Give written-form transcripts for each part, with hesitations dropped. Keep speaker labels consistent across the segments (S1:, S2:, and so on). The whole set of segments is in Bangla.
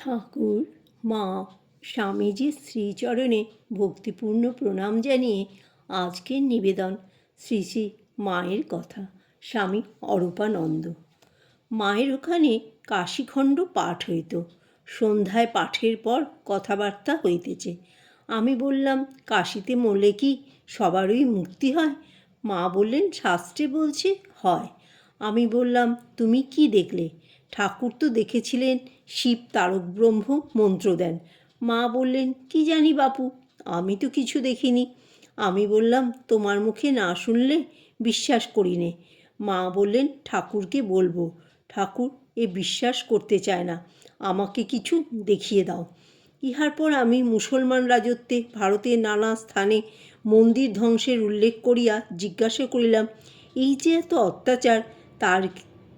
S1: ঠাকুর, মা, স্বামীজির শ্রীচরণে ভক্তিপূর্ণ প্রণাম জানিয়ে আজকের নিবেদন শ্রী শ্রী মায়ের কথা। স্বামী অরূপানন্দ। মায়ের ওখানে কাশীখণ্ড পাঠ হইত। সন্ধ্যায় পাঠের পর কথাবার্তা হইতেছে। আমি বললাম, কাশীতে মরলে কি সবারই মুক্তি হয়? মা বললেন, শাস্ত্রে বলছে হয়। আমি বললাম, তুমি কি দেখলে? ঠাকুর তো দেখেছিলেন শিব তারক ব্রহ্ম মন্ত্র দেন। মা বললেন, কি জানি বাপু, আমি তো কিছু দেখিনি। আমি বললাম, তোমার মুখে না শুনলে বিশ্বাস করি নে। মা বললেন, ঠাকুরকে বলবো। ঠাকুর এ বিশ্বাস করতে চায় না, আমাকে কিছু দেখিয়ে দাও। ইহার পর আমি মুসলমান রাজত্বে ভারতের নানা স্থানে মন্দির ধ্বংসের উল্লেখ করিয়া জিজ্ঞাসা করিলাম, এই যে এত অত্যাচার, তার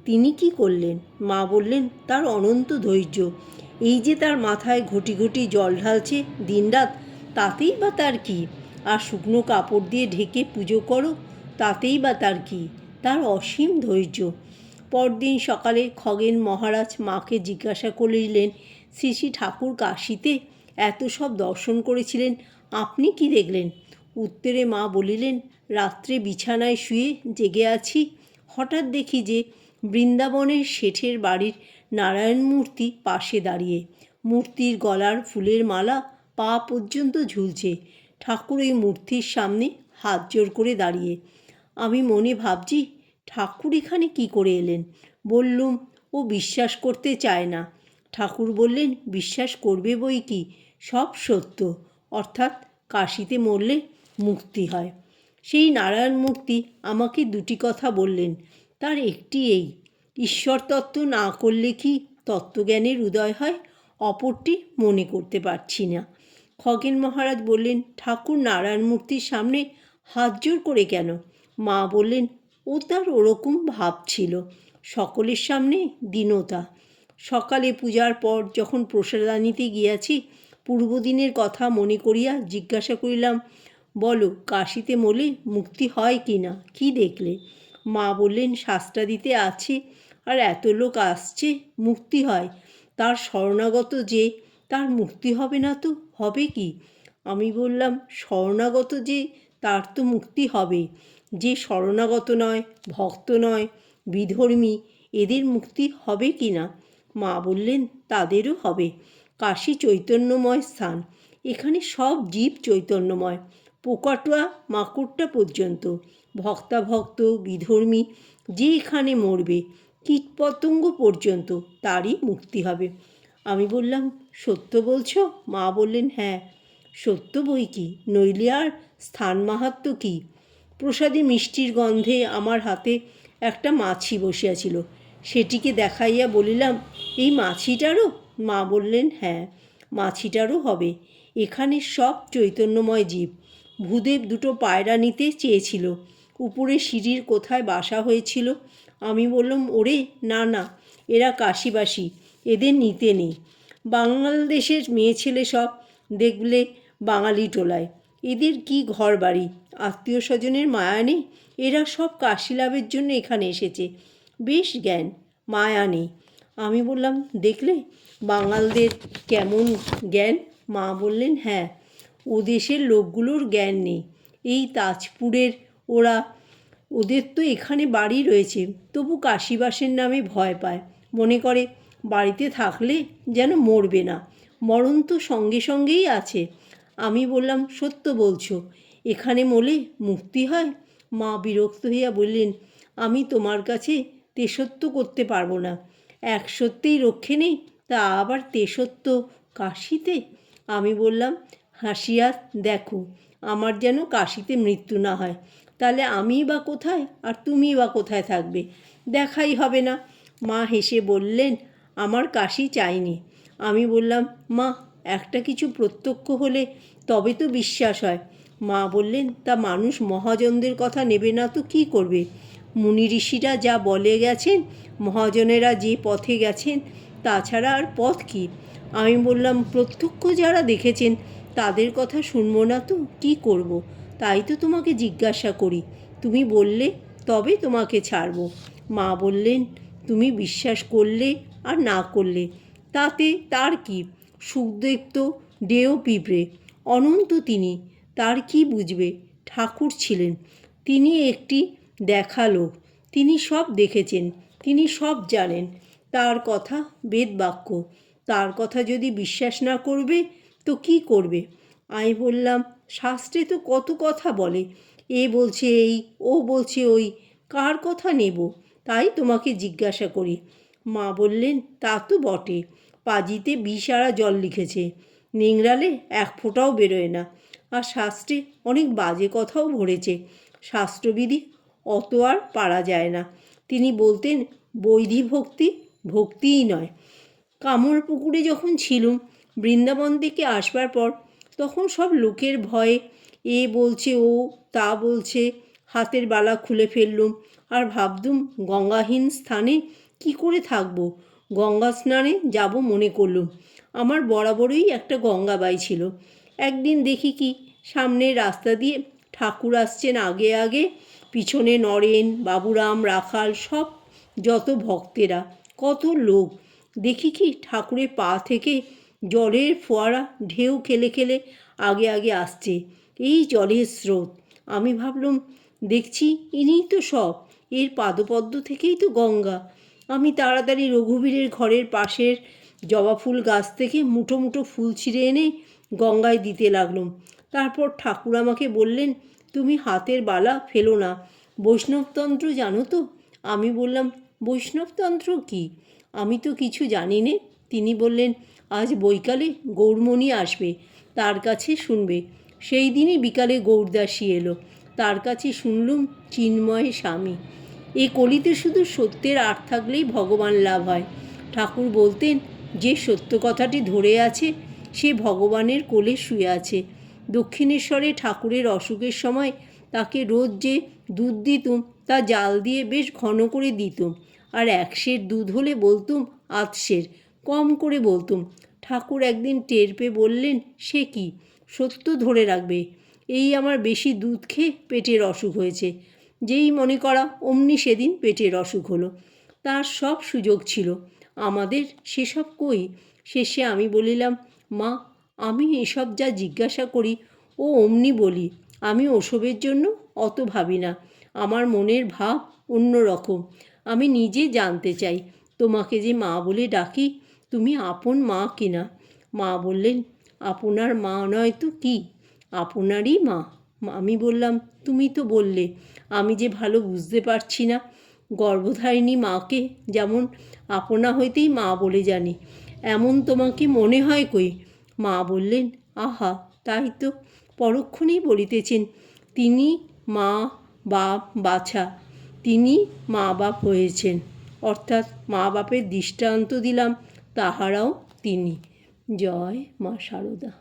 S1: তিনি কি করলেন? মা বললেন, তার অনন্ত ধৈর্য। এই যে তার মাথায় ঘটি ঘটি জল ঢালছে দিনরাত, তাতেই বা তার কি? আর শুকনো কাপড় দিয়ে ঢেকে পুজো করো, তাতেই বা তার কি? তার অসীম ধৈর্য। পরদিন সকালে খগেন মহারাজ মাকে জিজ্ঞাসা করিলেন, শ্রী শ্রী ঠাকুর কাশীতে এত সব দর্শন করেছিলেন, আপনি কি দেখলেন? উত্তরে মা বলিলেন, রাত্রে বিছানায় শুয়ে জেগে আছি, হঠাৎ দেখি যে বৃন্দাবনের শেঠের বাড়ির নারায়ণ মূর্তি পাশে দাঁড়িয়ে। মূর্তির গলার ফুলের মালা পা পর্যন্ত ঝুলছে। ঠাকুর এই মূর্তির সামনে হাত জোর করে দাঁড়িয়ে। আমি মনে ভাবছি, ঠাকুর এখানে কি করে এলেন? বললুম, ও বিশ্বাস করতে চায় না। ঠাকুর বললেন, বিশ্বাস করবে বই কি, সব সত্য, অর্থাৎ কাশীতে মরলে মুক্তি হয়। সেই নারায়ণ মূর্তি আমাকে দুটি কথা বললেন। তার একটি এই, ঈশ্বর তত্ত্ব না করলে কি তত্ত্বজ্ঞানের উদয় হয়? অপরটি মনে করতে পারছি না। খগেন মহারাজ বললেন, ঠাকুর নারায়ণ মূর্তির সামনে হাত জোর করে কেন? মা বললেন, ও তার ওরকম ভাব ছিল, সকলের সামনে দীনতা। সকালে পূজার পর যখন প্রসাদানিতে গিয়াছি, পূর্বদিনের কথা মনে করিয়া জিজ্ঞাসা করিলাম, বলো, কাশীতে মরলে মুক্তি হয় কি না, কি দেখলে? মা বললেন, শাস্ত্রাদিতে আছে, আর এত লোক আসছে, মুক্তি হয়। তার শরণাগত যে, তার মুক্তি হবে না তো হবে কি? আমি বললাম, শরণাগত যে, তার তো মুক্তি হবে। যে শরণাগত নয়, ভক্ত নয়, বিধর্মী, এদের মুক্তি হবে কি না? মা বললেন, তাদেরও হবে। কাশী চৈতন্যময় স্থান, এখানে সব জীব চৈতন্যময়, পোকাটা মাকড়টা পর্যন্ত। ভক্তাভক্ত বিধর্মী যে এখানে মরবে, কীটপতঙ্গ পর্যন্ত, তারই মুক্তি হবে। আমি বললাম, সত্য বলছো? মা বললেন, হ্যাঁ সত্য বই কি, নইলে আর স্থান মাহাত্ম্য কী? প্রসাদী মিষ্টির গন্ধে আমার হাতে একটা মাছি বসিয়াছিল, সেটিকে দেখাইয়া বলিলাম, এই মাছিটারও? মা বললেন, হ্যাঁ মাছিটারও হবে। এখানে সব চৈতন্যময় জীব। ভূদেব দুটো পায়রা নিতে চেয়েছিল, উপরে সিঁড়ির কোথায় বাসা হয়েছিল। আমি বললাম, ওরে না না, এরা কাশীবাসী, এদের নিতে নেই। বাংলাদেশের মেয়ে ছেলে সব, দেখলে বাঙালি টোলায়, এদের কি ঘর বাড়ি, আত্মীয় স্বজনের মায়া নেই? এরা সব কাশী লাভের জন্য এখানে এসেছে, বেশ জ্ঞান, মায়া নেই। আমি বললাম, দেখলে বাঙালদের কেমন জ্ঞান? মা বললেন, হ্যাঁ, ও দেশের লোকগুলোর জ্ঞান নেই। এই তাজপুরের ওরা, ওদের তো এখানে বাড়ি রয়েছে, তবু কাশীবাসের নামে ভয় পায়, মনে করে বাড়িতে থাকলে যেন মরবে না, মরণ তো সঙ্গে সঙ্গেই আছে। আমি বললাম, সত্য বলছো, এখানে মরলে মুক্তি হয়? মা বিরক্ত হইয়া বললেন, আমি তোমার কাছে তেষত্ব করতে পারবো না। এক সত্যেই রক্ষে নেই, তা আবার তেষত্ব কাশীতে? আমি বললাম, হাসিয়া দেখো, আমার যেন কাশীতে মৃত্যু না হয়, তাহলে আমিই বা কোথায় আর তুমিই বা কোথায় থাকবে? দেখাই হবে না। মা হেসে বললেন, আমার কাশী চাইনি। আমি বললাম, মা, একটা কিছু প্রত্যক্ষ হলে তবে তো বিশ্বাস হয়। মা বললেন, তা মানুষ মহাজনদের কথা নেবে না তো কী করবে? মুনি ঋষিরা যা বলে গেছেন, মহাজনেরা যে পথে গেছেন, তাছাড়া আর পথ কী? আমি বললাম, প্রত্যক্ষ যারা দেখেছেন তাদের কথা শুনবো না তো কী করব? তাই তো তোমাকে জিজ্ঞাসা করি, তুমি বললে তবে তোমাকে ছাড়ব। মা বললেন, তুমি বিশ্বাস করলে আর না করলে তাতে তার কি? সুখদেব ডেও পিঁপড়ে, অনন্ত তিনি, তার কি বুঝবে? ঠাকুর ছিলেন, তিনি একটি দেখা লোক, তিনি সব দেখেছেন, তিনি সব জানেন। তার কথা বেদবাক্য, তার কথা যদি বিশ্বাস না করবে তো কি করবে? আমি বললাম, শাস্ত্রে তো কত কথা বলে, এ বলছে এই, ও বলছে ওই, কার কথা নেব? তাই তোমাকে জিজ্ঞাসা করি। মা বললেন, তা তো বটে, পাজিতে বিষারা জল লিখেছে, নিংড়ালে এক ফোঁটাও বেরোয় না। আর শাস্ত্রে অনেক বাজে কথাও ভরেছে, শাস্ত্রবিধি অত আর পারা যায় না। তিনি বলতেন, বৈধি ভক্তি ভক্তিই নয়। কামরপুকুরে যখন ছিলুম, বৃন্দাবন থেকে আসবার পর, তখন সব লোকের ভয়ে এ বলছে ও, তা বলছে, হাতের বালা খুলে ফেললুম। আর ভাবতুম গঙ্গাহীন স্থানে কি করে থাকব। গঙ্গা স্নানে যাব মনে করলুম। আমার বরাবরই একটা গঙ্গাবাই ছিল। একদিন দেখি কি, সামনের রাস্তা দিয়ে ঠাকুর আসছেন আগে আগে, পিছনে নরেন, বাবুরাম, রাখাল, সব যত ভক্তেরা, কত লোক। দেখি কি ঠাকুরের পা থেকে জলের ফোয়ারা ঢেউ খেলে খেলে আগে আগে আসছে, এই জলের স্রোত। আমি ভাবলুম, দেখছি ইনিই তো সব, এর পাদপদ্ম থেকেই তো গঙ্গা। আমি তাড়াতাড়ি রঘুবীরের ঘরের পাশের জবা ফুল গাছ থেকে মুঠো মুঠো ফুল ছিঁড়ে এনে গঙ্গায় দিতে লাগলুম। তারপর ঠাকুর আমাকে বললেন, তুমি হাতের বালা ফেলো না, বৈষ্ণবতন্ত্র জানো তো? আমি বললাম, বৈষ্ণবতন্ত্র কি? আমি তো কিছু জানি নে। তিনি বললেন, আজ বৈকালে গৌরমণি আসবে, তার কাছে শুনবে। সেই দিনই বিকালে গৌরদাসী এলো, তার কাছে শুনলুম চিন্ময় স্বামী। এই কলিতে শুধু সত্যের আড় থাকলেই ভগবান লাভ হয়। ঠাকুর বলতেন, যে সত্য কথাটি ধরে আছে সে ভগবানের কোলে শুয়ে আছে। দক্ষিণেশ্বরে ঠাকুরের অসুখের সময় তাকে রোজ যে দুধ দিতুম তা জাল দিয়ে বেশ ঘন করে দিতুম, আর 1 সের দুধ হলে বলতুম 8 সের, কম করে বলতুম। ঠাকুর একদিন টের পেয়ে বললেন, সে কি, সত্য ধরে রাখবে, এই আমার বেশি দুধ খেয়ে পেটের অসুখ হয়েছে। যেই মনে করা অমনি সেদিন পেটের অসুখ হলো। তার সব সুযোগ ছিল, আমাদের সেসব কই? শেষে আমি বলিলাম, মা, আমি এসব যা জিজ্ঞাসা করি ও অমনি বলি, আমি ওসবের জন্য অত ভাবি না, আমার মনের ভাব অন্য রকম। আমি নিজে জানতে চাই, তোমাকে যে মা বলে ডাকি, তুমি আপন মা কিনা? মা বললেন, আপনার মা নয় তো কি, আপনারই মা। আমি বললাম, তুমি তো বললে, আমি যে ভালো বুঝতে পারছি না। গর্ভধারিণী মাকে যেমন আপনা হইতেই মা বলে জানি, এমন তোমাকে মনে হয় কই? মা বললেন, আহা, তাই তো, পরক্ষণেই বলিতেছেন, তিনি মা বাপ বাছা, তিনি মা বাপ হয়েছেন, অর্থাৎ মা বাপের দৃষ্টান্ত দিলাম, তাহারাও তিনি। জয় মা শারদা।